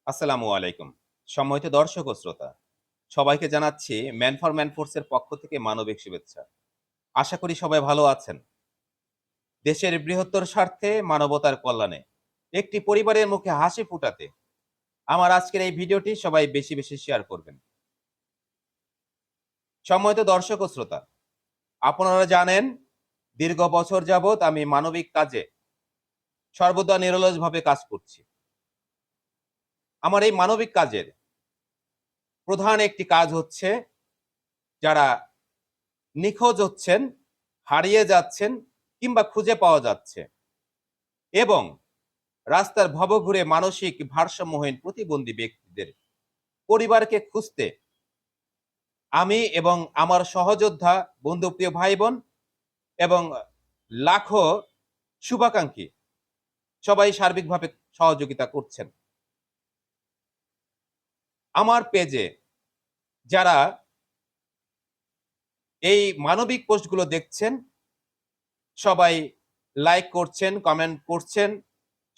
আসসালামু আলাইকুম। সম্মানিত দর্শক ও শ্রোতা, সবাইকে জানাচ্ছি ম্যান ফর ম্যান ফোর্সের পক্ষ থেকে মানবিক শুভেচ্ছা। আশা করি সবাই ভালো আছেন। দেশের বৃহত্তর স্বার্থে মানবতার কল্যাণে একটি পরিবারের মুখে হাসি ফুটাতে আমার আজকের এই ভিডিওটি সবাই বেশি বেশি শেয়ার করবেন। সম্মানিত দর্শক ও শ্রোতা, আপনারা জানেন দীর্ঘ বছর যাবৎ আমি মানবিক কাজে সর্বদা নিরলসভাবে কাজ করছি। আমার এই মানবিক কাজের প্রধান একটি কাজ হচ্ছে যারা নিখোঁজ হচ্ছেন, হারিয়ে যাচ্ছেন কিংবা খুঁজে পাওয়া যাচ্ছে এবং রাস্তার ভবঘুরে মানসিক ভারসাম্যহীন প্রতিবন্ধী ব্যক্তিদের পরিবারকে খুঁজতে আমি এবং আমার সহযোদ্ধা, বন্ধুপ্রিয় ভাই-বোন এবং লাখো শুভাকাঙ্ক্ষী সবাই সার্বিকভাবে সহযোগিতা করছেন। আমার পেজে যারা এই মানবিক পোস্টগুলো দেখছেন, সবাই লাইক করছেন, কমেন্ট করছেন,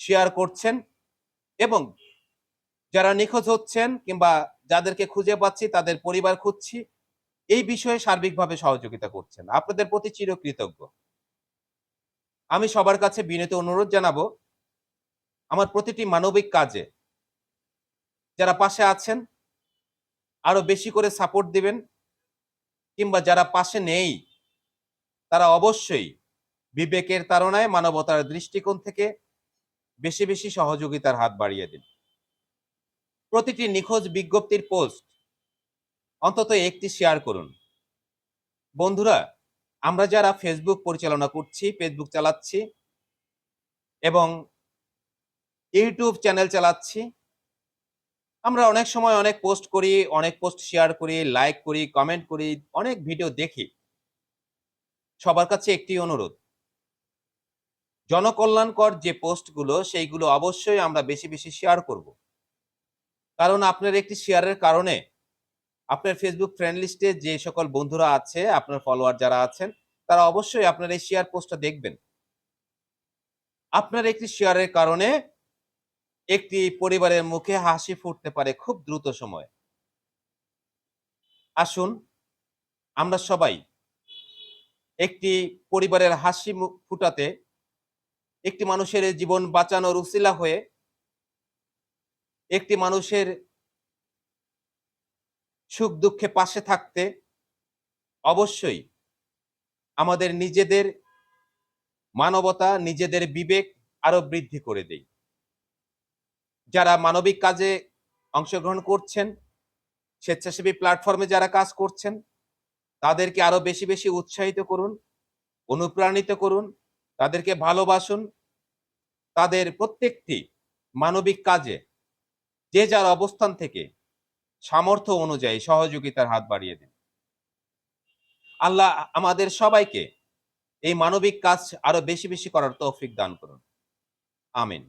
শেয়ার করছেন এবং যারা নিখোঁজ হচ্ছেন কিংবা যাদেরকে খুঁজে পাচ্ছি তাদের পরিবার খুঁজছি, এই বিষয়ে সার্বিকভাবে সহযোগিতা করছেন। আপনাদের প্রতি চিরকৃতজ্ঞ। আমি সবার কাছে বিনীত অনুরোধ জানাবো, আমার প্রতিটি মানবিক কাজে যারা পাশে আছেন আরো বেশি করে সাপোর্ট দিবেন কিংবা যারা পাশে নেই তারা অবশ্যই বিবেকের তাড়নায় মানবতার দৃষ্টিকোণ থেকে বেশি বেশি সহযোগিতার হাত বাড়িয়ে দিন। প্রতিটি নিখোঁজ বিজ্ঞপ্তির পোস্ট অন্তত একটি শেয়ার করুন। বন্ধুরা, আমরা যারা ফেসবুক পরিচালনা করছি, ফেসবুক চালাচ্ছি এবং ইউটিউব চ্যানেল চালাচ্ছি, আমরা অনেক সময় অনেক পোস্ট করি, অনেক পোস্ট শেয়ার করি, লাইক করি, কমেন্ট করি, অনেক ভিডিও দেখি। সবার কাছে একটি অনুরোধ, জনকল্যাণকর যে পোস্টগুলো সেইগুলো অবশ্যই আমরা বেশি বেশি শেয়ার করব। কারণ আপনার একটি শেয়ারের কারণে আপনার ফেসবুক ফ্রেন্ড লিস্টে যে সকল বন্ধুরা আছে, আপনার ফলোয়ার যারা আছেন, তারা অবশ্যই আপনার এই শেয়ার পোস্টটা দেখবেন। আপনার একটি শেয়ারের কারণে একটি পরিবারের মুখে হাসি ফুটতে পারে খুব দ্রুত সময়ে। আসুন আমরা সবাই একটি পরিবারের হাসি ফুটাতে, একটি মানুষের জীবন বাঁচানোর উছিলা হয়ে, একটি মানুষের সুখ দুঃখে পাশে থাকতে অবশ্যই আমাদের নিজেদের মানবতা, নিজেদের বিবেক আরো বৃদ্ধি করে দেই। যারা মানবিক কাজে অংশগ্রহণ করছেন, স্বেচ্ছাসেবী প্ল্যাটফর্মে যারা কাজ করছেন, তাদেরকে আরো বেশি বেশি উৎসাহিত করুন, অনুপ্রাণিত করুন, তাদেরকে ভালোবাসুন। তাদের প্রত্যেকটি মানবিক কাজে যে যার অবস্থান থেকে সামর্থ্য অনুযায়ী সহযোগিতার হাত বাড়িয়ে দিন। আল্লাহ আমাদের সবাইকে এই মানবিক কাজ আরো বেশি বেশি করার তৌফিক দান করুন। আমিন।